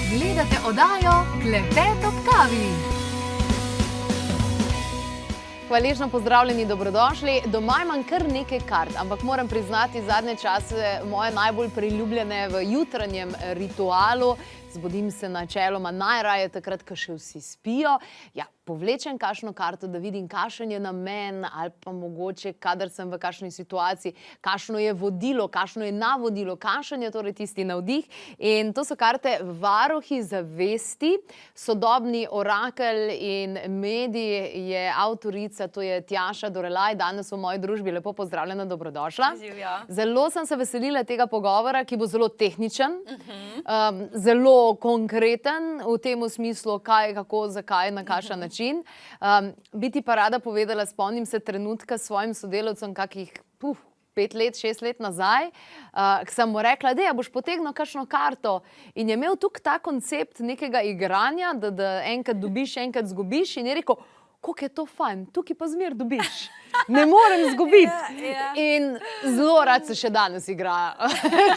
Gledate oddajo Klepet ob kavi. Hvaležno pozdravljeni, dobrodošli. Doma imam kar nekaj kart, ampak moram priznati, zadnje čase moje najbolj priljubljene v jutranjem ritualu. Zbudim se načeloma najraje takrat, ko še vsi spijo. Ja, povlečem kakšno karto, da vidim, kakšen je namen, ali pa mogoče, kadar sem v kakšni situaciji, kakšno je vodilo, kakšno je navodilo, kakšen je torej tisti navdih. In to so karte Varuhi zavesti, sodobni orakelj in medij je avtorica, to je Tjaša Dorelaj, danes v moji družbi. Lepo pozdravljena, dobrodošla. Živjo. Zelo sem se veselila tega pogovora, ki bo zelo tehničen, zelo konkreten v tem smislu, kaj, kako, zakaj, na kakšen način. Bi ti pa rada povedala, spomnim se trenutka s svojim sodelavcem, kakih 5 let, 6 let nazaj, sem mu rekla, da boš potegnil kakšno karto. In je imel tukaj ta koncept nekega igranja, da enkrat dobiš, enkrat zgubiš, in je rekel, koliko je to fajn, tukaj pa zmer dobiš. Ne morem zgubiti. In zelo rad se še danes igra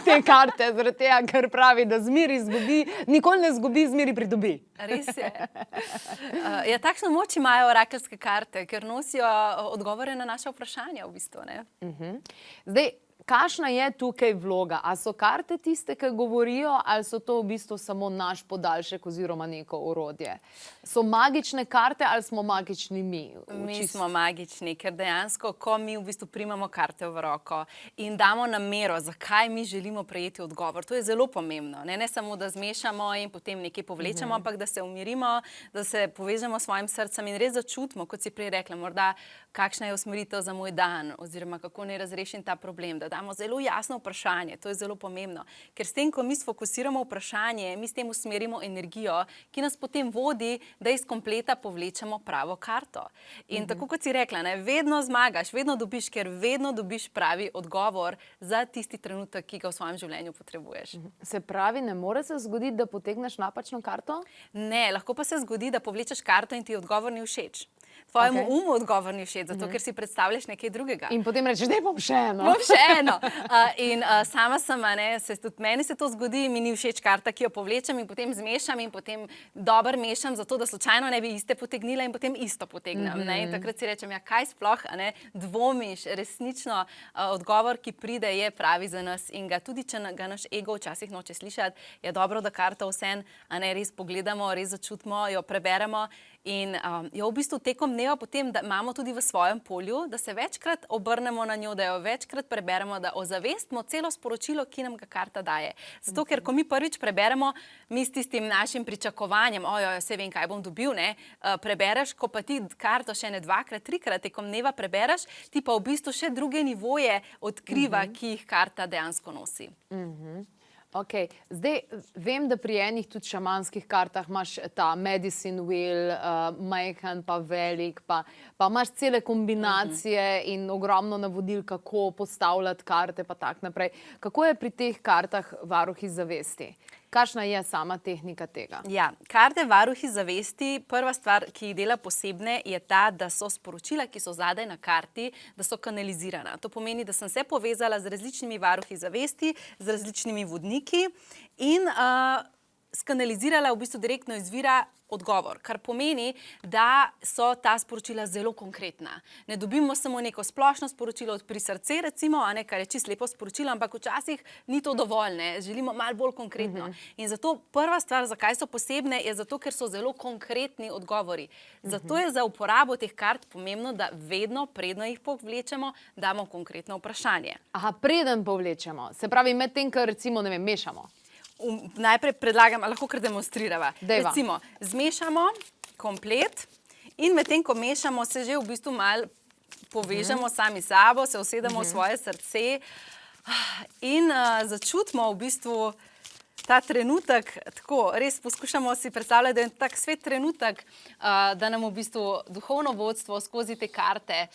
te karte, zaradi tega, ker pravi, da zmer izgubi, nikoli ne zgubi, zmer pridobi. Res je. Ja, takšno moč imajo orakelske karte, ker nosijo odgovore na naše vprašanja v bistvu, ne? Zdaj, kakšna je tukaj vloga? A so karte tiste, ki govorijo, ali so to v bistvu samo naš podaljšek oziroma neko orodje? So magične karte ali smo magični mi? Mi smo magični, ker dejansko, ko mi v bistvu primamo karte v roko in damo namero, zakaj mi želimo prejeti odgovor, to je zelo pomembno. Ne samo, da zmešamo in potem nekaj povlečemo, ampak da se umirimo, da se povežemo s svojim srcem in res začutimo, kot si prej rekla, morda kakšna je usmeritev za moj dan oziroma kako naj razrešim ta problem, da damo zelo jasno vprašanje, to je zelo pomembno. Ker s tem, ko mi sfokusiramo vprašanje, mi s tem usmerimo energijo, ki nas potem vodi, da iz kompleta povlečemo pravo karto. In tako kot si rekla, ne, vedno zmagaš, vedno dobiš, ker vedno dobiš pravi odgovor za tisti trenutek, ki ga v svojem življenju potrebuješ. Se pravi, ne more se zgoditi, da potegneš napačno karto? Ne, lahko pa se zgodi, da povlečeš karto in ti odgovor ni všeč. Tvojemu umu odgovor ni všeč, zato ker si predstavljaš nekaj drugega. In potem rečeš, da bom še eno. Bom še eno. In sama sem, tudi meni se to zgodi, mi ni všeč karta, ki jo povlečem in potem zmešam in potem dobro mešam, zato da slučajno ne bi iste potegnila in potem isto potegnem. In takrat si rečem, ja, kaj sploh, dvomiš, resnično odgovor, ki pride, je pravi za nas in ga tudi, če ga naš ego včasih noče slišati, je dobro, da karto vseeno res pogledamo, res začutimo, jo preberemo in jo v bistvu tekom dneva potem, da imamo tudi v svojem polju, da se večkrat obrnemo na njo, da jo večkrat preberemo, da ozavestimo celo sporočilo, ki nam ga karta daje. Zato, ker ko mi prvič preberemo, mi s tistim našim pričakovanjem, saj vem, kaj bom dobil, prebereš, ko pa ti karto še ne 2-krat, 3-krat tekom dneva prebereš, ti pa v bistvu še druge nivoje odkriva, ki jih karta dejansko nosi. Ok, zdaj vem, da pri enih tudi šamanskih kartah imaš ta medicine wheel, majhen pa velik, pa imaš cele kombinacije in ogromno navodil, kako postavljati karte pa tak naprej. Kako je pri teh kartah Varuhi zavesti? Kakšna je sama tehnika tega? Ja, karte Varuhi zavesti, prva stvar, ki jih dela posebne, je ta, da so sporočila, ki so zadaj na karti, da so kanalizirana. To pomeni, da sem se povezala z različnimi Varuhi zavesti, z različnimi vodniki in skanalizirala v bistvu direktno izvira odgovor, kar pomeni, da so ta sporočila zelo konkretna. Ne dobimo samo neko splošno sporočilo od pri srce, recimo, kar je čisto lepo sporočilo, ampak včasih ni to dovolj, želimo malo bolj konkretno. In zato prva stvar, zakaj so posebne, je zato, ker so zelo konkretni odgovori. Zato je za uporabo teh kart pomembno, da vedno, predno jih povlečemo, damo konkretno vprašanje. Aha, preden povlečemo. Se pravi, med tem, kar recimo, ne vem, mešamo. Najprej predlagam, lahko kar demonstrirava. Dejva. Recimo, zmešamo komplet in medtem, ko mešamo, se že v bistvu malo povežemo sami sabo, se usedemo v svoje srce in začutimo v bistvu ta trenutek, tako res poskušamo si predstavljati, da je tak svet trenutek, da nam v bistvu duhovno vodstvo skozi te karte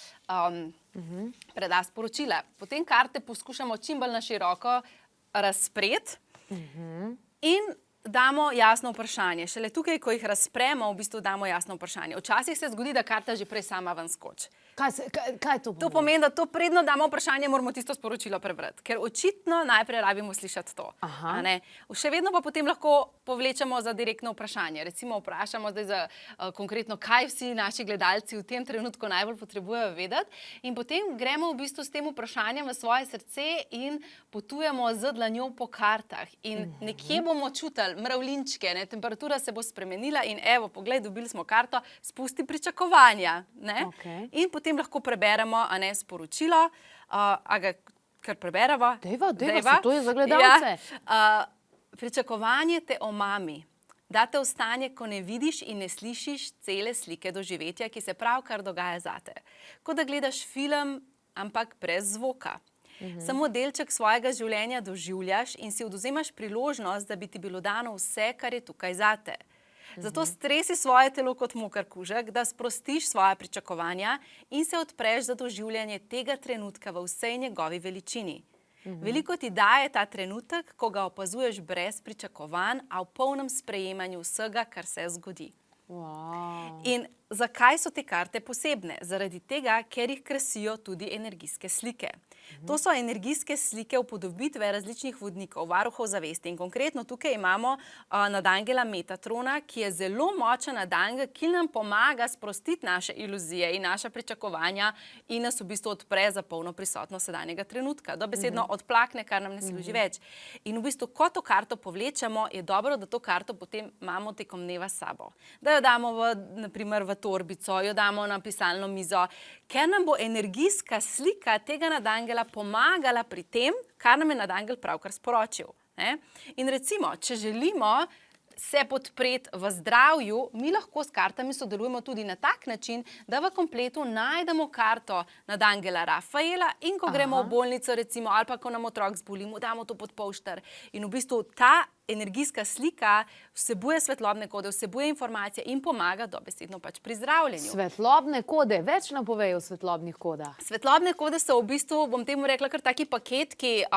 preda sporočila. Potem karte poskušamo čim bolj na široko razpreti in damo jasno vprašanje. Šele tukaj, ko jih razpremo, v bistvu damo jasno vprašanje. Včasih se zgodi, da karta že prej sama ven skoči. Kaj to pomeni? To pomeni, da to predno damo vprašanje, moramo tisto sporočilo prebrati, ker očitno najprej rabimo slišati to. Še vedno pa potem lahko povlečemo za direktno vprašanje. Recimo vprašamo zdaj za konkretno, kaj vsi naši gledalci v tem trenutku najbolj potrebujejo vedeti in potem gremo v bistvu s tem vprašanjem v svoje srce in potujemo z dlanjo po kartah in nekje bomo čutili mravljinčke, temperatura se bo spremenila in evo, poglej, dobili smo karto, spusti pričakovanja. In potem lahko preberemo sporočilo, a ga kar preberemo. Dejva, to je za gledalce. Pričakovanje te omami, da te ostane, ko ne vidiš in ne slišiš cele slike doživetja, ki se pravkar dogaja zate. Kot da gledaš film, ampak brez zvoka. Samo delček svojega življenja doživljaš in si odvzemaš priložnost, da bi ti bilo dano vse, kar je tukaj zate. Zato stresi svoje telo kot moker kužek, da sprostiš svoja pričakovanja in se odpreš za doživljanje tega trenutka v vsej njegovi veličini. Veliko ti daje ta trenutek, ko ga opazuješ brez pričakovanj, a v polnem sprejemanju vsega, kar se zgodi. In zakaj so te karte posebne? Zaradi tega, ker jih krasijo tudi energijske slike. To so energijske slike upodobitve različnih vodnikov, varuhov zavesti. In konkretno tukaj imamo nadangela Metatrona, ki je zelo močen nadangel, ki nam pomaga sprostiti naše iluzije in naša pričakovanja in nas v bistvu odpre za polno prisotnost sedanjega trenutka. Dobesedno odplakne, kar nam ne služi več. In v bistvu, ko to karto povlečemo, je dobro, da to karto potem imamo tekom dneva s sabo. Da jo damo naprimer v torbico, jo damo na pisalno mizo, ker nam bo energijska slika tega nadangela pomagala pri tem, kar nam je nadangel pravkar sporočil. In recimo, če želimo se podpreti v zdravju, mi lahko s kartami sodelujemo tudi na tak način, da v kompletu najdemo karto nadangela Rafaela in ko gremo v bolnico recimo, ali pa ko nam otrok zboli, mu damo to pod polšter. In v bistvu ta energijska slika vsebuje svetlobne kode, vsebuje informacije in pomaga dobesedno pač pri zdravljenju. Svetlobne kode, več nam povejo o svetlobnih kodah. Svetlobne kode so v bistvu, bom temu rekla, kar taki paketki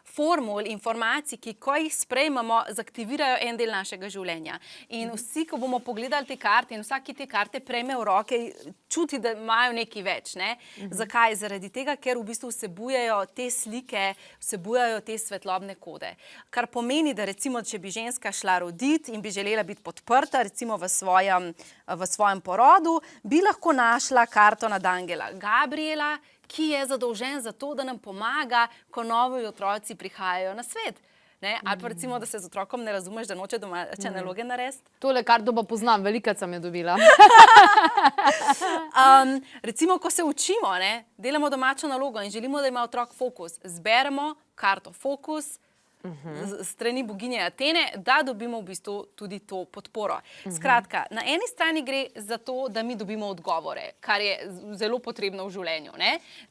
formul, informacij, ki ko jih sprejmemo, zaktivirajo en del našega življenja. In vsi, ko bomo pogledali te karte in vsaki te karte prejme v roke, čuti, da imajo nekaj več. Zakaj? Zaradi tega, ker v bistvu vsebujejo te slike, vsebujejo te svetlobne kode. Kar pomeni, da recimo, če bi ženska šla roditi in bi želela biti podprta, recimo v svojem porodu, bi lahko našla karto nadangela Gabriela, ki je zadolžen za to, da nam pomaga, ko novi otroci prihajajo na svet. Ali pa recimo, da se z otrokom ne razumeš, da noče domače naloge narediti. Tole karto pa poznam, velikrat sem jo dobila. Recimo, ko se učimo, delamo domačo nalogo in želimo, da ima otrok fokus, zberemo karto fokus, strani boginje Atene, da dobimo v bistvu tudi to podporo. Skratka, na eni strani gre za to, da mi dobimo odgovore, kar je zelo potrebno v življenju.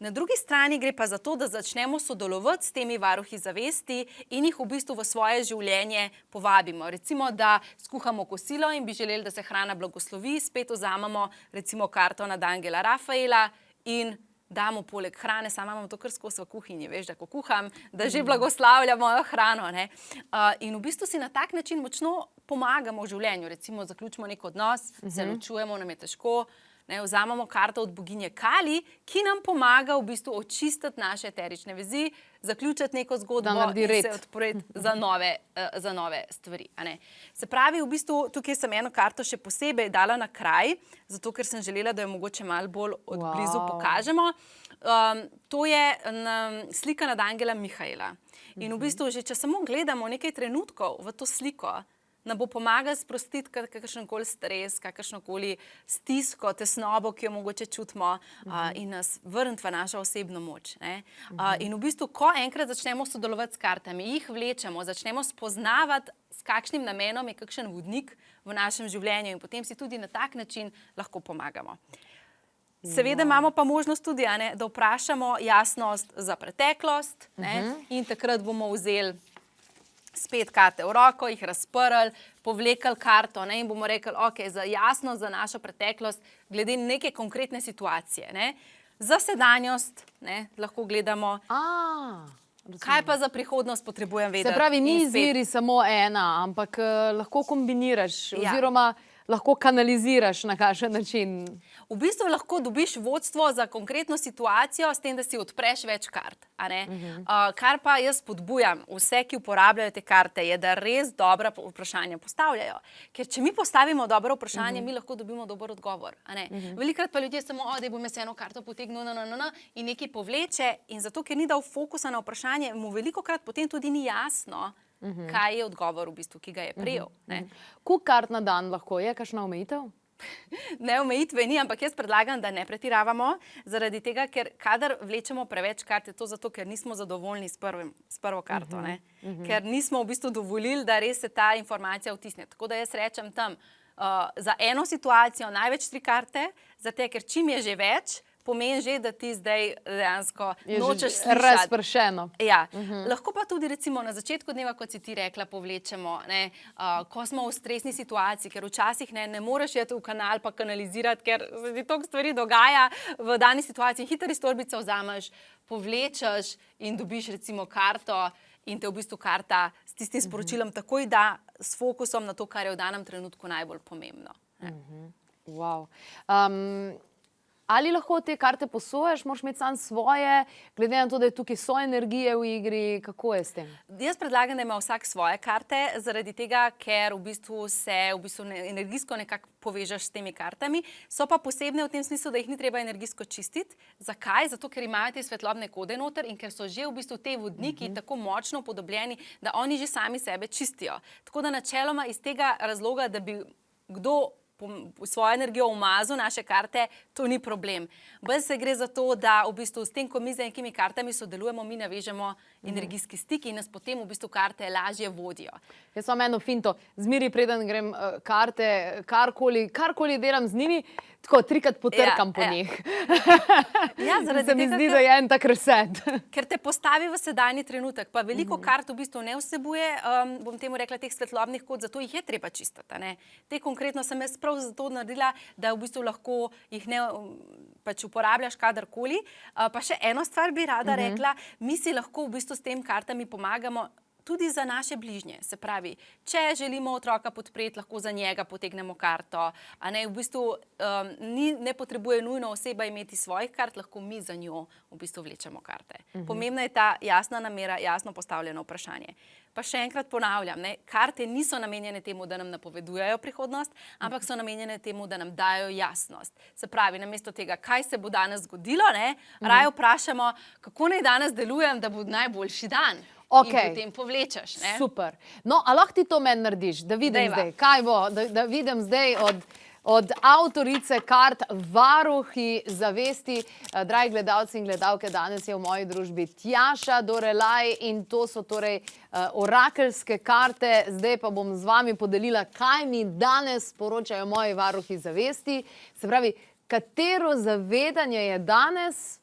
Na drugi strani gre pa za to, da začnemo sodelovati s temi varuhi zavesti in jih v bistvu v svoje življenje povabimo. Recimo, da skuhamo kosilo in bi želeli, da se hrana blagoslovi, spet vzamemo recimo karto nadangela Rafaela in damo poleg hrane, sama imam to kar skozi v kuhinji, veš, da ko kuham, da že blagoslavljamo hrano. In v bistvu si na tak način močno pomagamo v življenju. Recimo, zaključimo nek odnos, se ločujemo, nam je težko, vzamemo karto od boginje Kali, ki nam pomaga v bistvu očistiti naše eterične vezi, zaključiti neko zgodbo in se odpreti za nove stvari. Se pravi, v bistvu tukaj sem eno karto še posebej dala na kraj, zato ker sem želela, da jo mogoče malo bolj odblizu pokažemo. To je slika nadangela Mihaela. In v bistvu že, če samo gledamo nekaj trenutkov v to sliko, nam bo pomagal sprostiti kakršenkoli stres, kakršnokoli stisko, tesnobo, ki jo mogoče čutimo in nas vrniti v našo osebno moč. In v bistvu, ko enkrat začnemo sodelovati s kartami, jih vlečemo, začnemo spoznavati, s kakšnim namenom je kakšen vodnik v našem življenju in potem si tudi na tak način lahko pomagamo. Seveda imamo pa možnost tudi, da vprašamo jasnost za preteklost in takrat bomo vzeli spet karte v roko, jih razprli, povlekli karto in bomo rekli, ok, za jasnost za našo preteklost, glede neke konkretne situacije. Za sedanjost lahko gledamo, kaj pa za prihodnost potrebujem vedeti. Se pravi, ni izbiri samo ena, ampak lahko kombiniraš oziroma lahko kanaliziraš na kakšen način? V bistvu lahko dobiš vodstvo za konkretno situacijo s tem, da si odpreš več kart. Kar pa jaz spodbujam vse, ki uporabljajo te karte, je, da res dobra vprašanja postavljajo. Ker če mi postavimo dobro vprašanje, mi lahko dobimo dober odgovor. Velikokrat pa ljudje samo, da bom jaz eno karto potegnil in nekaj povleče, in zato, ker ni dal fokusa na vprašanje, mu velikokrat potem tudi ni jasno, kaj je odgovor, v bistvu, ki ga je prejel. Koliko kart na dan lahko je, kakšna omejitev? Ne, omejitve ni, ampak jaz predlagam, da ne pretiravamo, zaradi tega, ker kadar vlečemo preveč kart, je to zato, ker nismo zadovoljni s prvo karto. Ker nismo v bistvu dovolili, da res se ta informacija vtisne. Tako da jaz rečem tam, za eno situacijo največ 3 karte, zato ker čim je že več, pomeni že, da ti zdaj dejansko nočeš slišati. Razpršeno. Ja. Lahko pa tudi recimo na začetku dneva, kot si ti rekla, povlečemo, ko smo v stresni situaciji, ker včasih ne moreš iti v kanal pa kanalizirati, ker se ti toliko stvari dogaja v dani situaciji. Hitro iz torbice vzameš, povlečeš in dobiš recimo karto in te v bistvu karta s tistim sporočilom takoj da s fokusom na to, kar je v danem trenutku najbolj pomembno. Wow. Ali lahko te karte posojaš, moraš imeti sam svoje, glede na to, da je tukaj so energije v igri, kako je s tem? Jaz predlagam, da ima vsak svoje karte, zaradi tega, ker v bistvu se energijsko nekako povežeš s temi kartami. So pa posebne v tem smislu, da jih ni treba energijsko čistiti. Zakaj? Zato, ker imajo te svetlobne kode noter in ker so že v bistvu te vodniki tako močno upodobljeni, da oni že sami sebe čistijo. Tako da načeloma iz tega razloga, da bi kdo svojo energijo umazal naše karte, to ni problem. Bolj se gre za to, da v bistvu s tem, ko mi z nekimi kartami sodelujemo, mi navežemo energijski stik in nas potem v bistvu karte lažje vodijo. Jaz imam eno finto, zmeri preden grem karte, karkoli delam z njimi, tako 3-krat potrkam po njih. Ja, zaradi se mi tega, zdi, da je en tak reset. Ker te postavi v sedanji trenutek, pa veliko kart v bistvu ne vsebuje, bom temu rekla, teh svetlobnih kod, zato jih je treba čistiti. Te konkretno sem jaz prav zato naredila, da v bistvu lahko jih ne uporabljaš kadarkoli. Pa še eno stvar bi rada rekla, mi si lahko v bistvu s tem kartami pomagamo tudi za naše bližnje. Se pravi, če želimo otroka podpreti, lahko za njega potegnemo karto. V bistvu ne potrebuje nujno oseba imeti svojih kart, lahko mi za njo v bistvu vlečemo karte. Pomembna je ta jasna namera, jasno postavljeno vprašanje. Pa še enkrat ponavljam, karte niso namenjene temu, da nam napovedujejo prihodnost, ampak so namenjene temu, da nam dajo jasnost. Se pravi, namesto tega, kaj se bo danes zgodilo, raje vprašamo, kako naj danes delujem, da bo najboljši dan. In potem povlečeš. Super. No, a lahko ti to meni narediš, da vidim zdaj, kaj bo, da vidim zdaj od avtorice kart Varuhi zavesti. Dragi gledalci in gledalke, danes je v moji družbi Tjaša Dorelaj in to so torej orakelske karte. Zdaj pa bom z vami podelila, kaj mi danes sporočajo moji varuhi zavesti. Se pravi, katero zavedanje je danes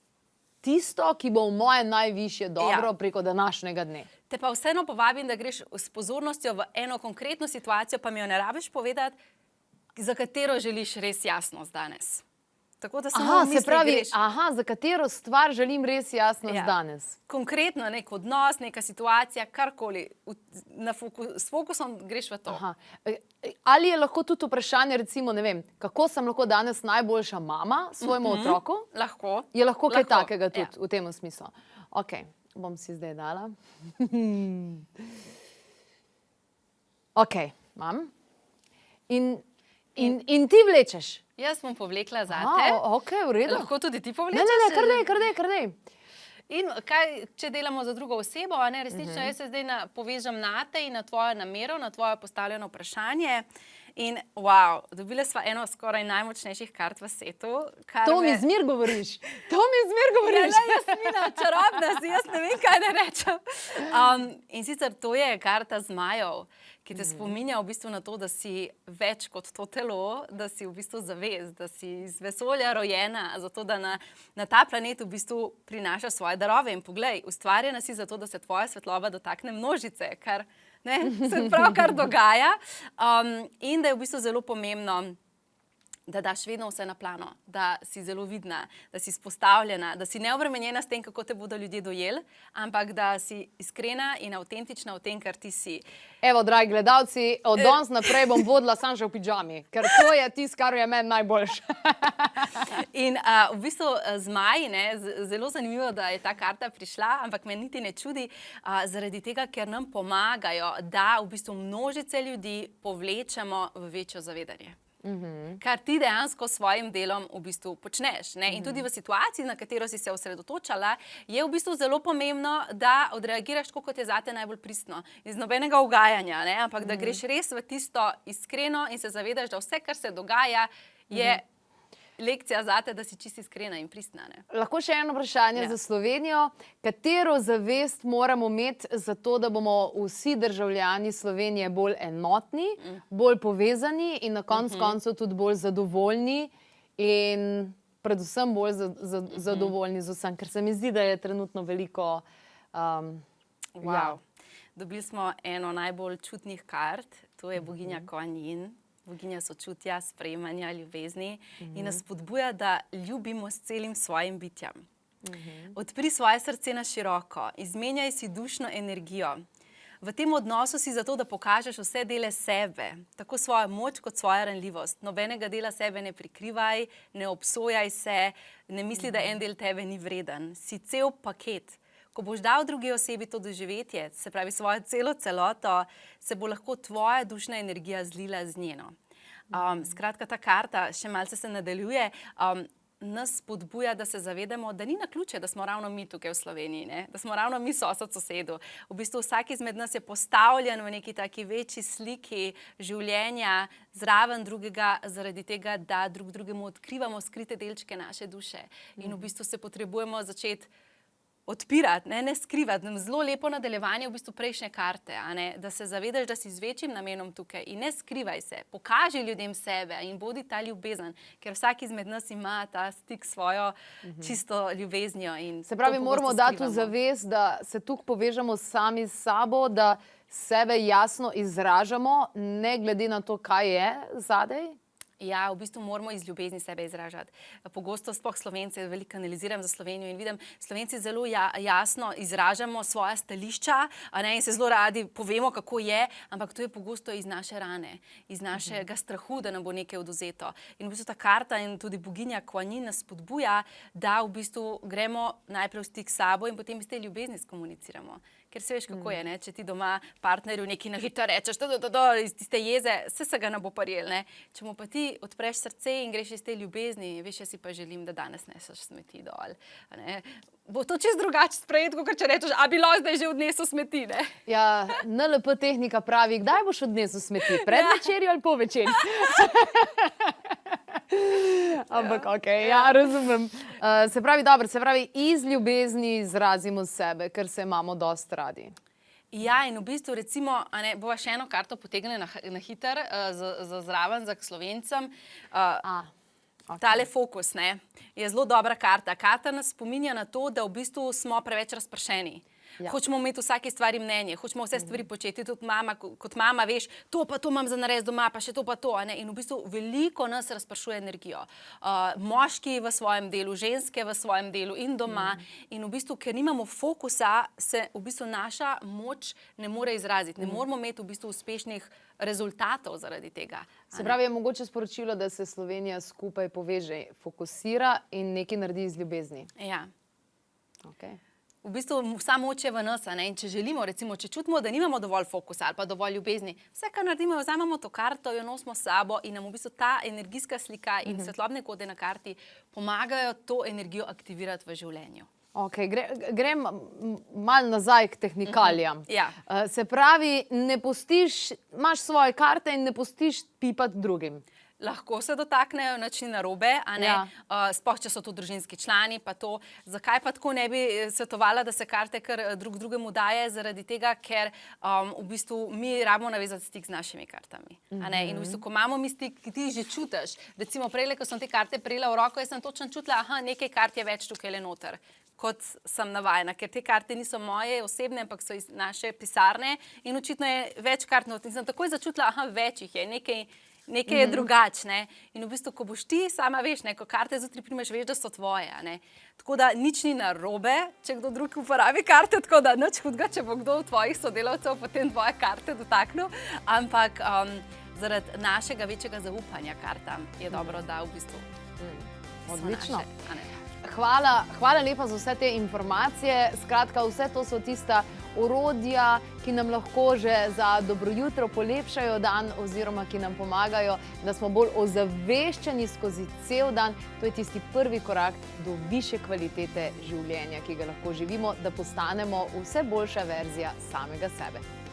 tisto, ki bo v moje najvišje dobro preko današnjega dne. Te pa vseeno povabim, da greš s pozornostjo v eno konkretno situacijo, pa mi jo ne rabiš povedati, za katero želiš res jasnost danes. Tako da samo v misli greš. Za katero stvar želim res jasnost danes. Konkretno nek odnos, neka situacija, karkoli. S fokusom greš v to. Ali je lahko tudi vprašanje, recimo, ne vem, kako sem lahko danes najboljša mama svojemu otroku? Lahko. Je lahko kaj takega tudi v tem smislu? Ok, bom si zdaj dala. Ok, imam. In ti vlečeš? Jaz bom povlekla zate. Ok, v redu. Lahko tudi ti povlečeš? Ne, kar dej. In kaj, če delamo za drugo osebo, resnično jaz se zdaj povežem nate in na tvojo namero, na tvoje postavljeno vprašanje. In wow, dobila sva eno skoraj najmočnejših kart v svetu. To mi zmer govoriš. Jasmina, čarobna si, jaz ne vem, kaj da rečem. In sicer to je karta zmajev, ki te spominja v bistvu na to, da si več kot to telo, da si v bistvu zavest, da si iz vesolja rojena, zato da na ta planet v bistvu prinaša svoje darove. In poglej, ustvarjena si zato, da se tvoja svetloba dotakne množice, kar se pravkar dogaja. In da je v bistvu zelo pomembno, da daš vedno vse na plano, da si zelo vidna, da si izpostavljena, da si neobremenjena s tem, kako te bodo ljudje dojeli, ampak da si iskrena in avtentična v tem, kar ti si. Evo, dragi gledalci, od danes naprej bom vodila sam že v pidžami, ker to je tisto, kar je meni najboljše. In v bistvu zmaji, zelo zanimivo, da je ta karta prišla, ampak me niti ne čudi, zaradi tega, ker nam pomagajo, da v bistvu množice ljudi povlečemo v večjo zavedanje. Kar ti dejansko s svojim delom v bistvu počneš. In tudi v situaciji, na katero si se osredotočala, je v bistvu zelo pomembno, da odreagiraš tako, kot je zate najbolj pristno. Iz nobenega ugajanja, ampak da greš res v tisto iskreno in se zavedaš, da vse, kar se dogaja, je lekcija zate, da si čisto iskrena in pristna. Lahko še eno vprašanje za Slovenijo. Katero zavest moramo imeti za to, da bomo vsi državljani Slovenije bolj enotni, bolj povezani in na koncu koncev tudi bolj zadovoljni in predvsem bolj zadovoljni z vsem, ker se mi zdi, da je trenutno veliko... Dobili smo eno najbolj čutnih kart, to je boginja Kuan Yin. Boginja sočutja, sprejemanja, ljubezni in nas spodbuja, da ljubimo s celim svojim bitjem. Odpri svoje srce na široko, izmenjaj si dušno energijo. V tem odnosu si zato, da pokažeš vse dele sebe, tako svojo moč kot svojo ranljivost. Nobenega dela sebe ne prikrivaj, ne obsojaj se, ne misli, da en del tebe ni vreden. Si cel paket. Ko boš dal drugi osebi to doživetje, se pravi svojo celoto, se bo lahko tvoja dušna energija zlila z njeno. Skratka, ta karta še malce se nadaljuje, nas spodbuja, da se zavedamo, da ni naključje, da smo ravno mi tukaj v Sloveniji, da smo ravno mi sosed sosedu. V bistvu vsak izmed nas je postavljen v neki taki večji sliki življenja zraven drugega, zaradi tega, da drug drugemu odkrivamo skrite delčke naše duše. In v bistvu se potrebujemo začeti odpirati, ne skrivati. Zelo lepo nadaljevanje v bistvu prejšnje karte, da se zavedaš, da si z večjim namenom tukaj in ne skrivaj se. Pokaži ljudem sebe in bodi ta ljubezen, ker vsak izmed nas ima ta stik s svojo čisto ljubeznijo. Se pravi, moramo dati v zavest, da se tukaj povežemo sami s sabo, da sebe jasno izražamo, ne glede na to, kaj je zadej. Ja, v bistvu moramo iz ljubezni sebe izražati. Pogosto, sploh Slovence, veliko analiziram za Slovenijo in vidim, Slovenci zelo jasno izražamo svoja stališča in se zelo radi povemo, kako je, ampak to je pogosto iz naše rane, iz našega strahu, da nam bo nekaj odvzeto. In v bistvu ta karta in tudi boginja Kuan Yin nas spodbuja, da v bistvu gremo najprej v stik s sabo in potem iz te ljubezni skomuniciramo. Ker se veš, kako je, če ti doma partnerju nekaj na hitro rečeš, iz tiste jeze, vse se ga ne bo prijel. Če mu pa ti odpreš srce in greš iz te ljubezni, veš, jaz si pa želim, da danes neseš smeti dol. Bo to čist drugače sprejeti, kot če rečeš, a bilo zdaj že odnesel smeti, ne? Ja, NLP tehnika pravi, kdaj boš odnesel smeti? Pred večerjo ali po večerji? Ampak okej, ja, razumem. Se pravi, dobro, se pravi, iz ljubezni izrazimo sebe, ker se imamo dosti radi. Ja, in v bistvu recimo, bova še eno karto potegnili na hiter, za zraven, za Slovencem. Tale fokus, je zelo dobra karta. Karta nas spominja na to, da v bistvu smo preveč razpršeni. Hočemo imeti vsake stvari mnenje, hočemo vse stvari početi, tudi kot mama, veš, to pa to imam za narediti doma, pa še to pa to. In v bistvu veliko nas razpršuje energijo. Moški v svojem delu, ženske v svojem delu in doma. In v bistvu, ker nimamo fokusa, se v bistvu naša moč ne more izraziti. Ne moramo imeti v bistvu uspešnih rezultatov zaradi tega. Se pravi, je mogoče sporočilo, da se Slovenija skupaj poveže, fokusira in nekaj naredi iz ljubezni. Ja. Okej. V bistvu vsa moč je v nas, in če želimo, recimo, če čutimo, da nimamo dovolj fokusa ali pa dovolj ljubezni, vse, kar naredimo, vzamemo to karto, jo nosimo s sabo in nam v bistvu ta energijska slika in svetlobne kode na karti pomagajo to energijo aktivirati v življenju. Ok, grem malo nazaj k tehnikalijam. Se pravi, ne pustiš, imaš svoje karte in ne pustiš pipati drugim. Lahko se dotaknejo način narobe, sploh, če so to družinski člani, pa to. Zakaj pa tako ne bi svetovala, da se karte kar drug drugemu daje? Zaradi tega, ker v bistvu mi rabimo navezati stik z našimi kartami. In v bistvu, ko imamo mi stik, ti že čutiš. Recimo prejle, ko sem te karte prejela v roko, jaz sem točno čutila, nekaj kart je več tukaj le noter, kot sem navajena, ker te karte niso moje osebne, ampak so iz naše pisarne in očitno je več kart noter. In sem takoj začutila, več jih je, nekaj nekaj je drugačne. In v bistvu, ko boš ti sama veš, ne, ko karte zjutraj primeš, veš, da so tvoje. Ne. Tako da nič ni narobe, če kdo drug uporabi karte, tako da nič hudega, če bo kdo od tvojih sodelavcev potem tvoje karte dotaknil, ampak zaradi našega večjega zaupanja kartam je dobro, da v bistvu Odlično. so naše, a ne. Hvala lepa za vse te informacije. Skratka, vse to so tista orodja, ki nam lahko že za dobro jutro polepšajo dan oziroma ki nam pomagajo, da smo bolj ozaveščeni skozi cel dan. To je tisti prvi korak do višje kvalitete življenja, ki ga lahko živimo, da postanemo vse boljša verzija samega sebe.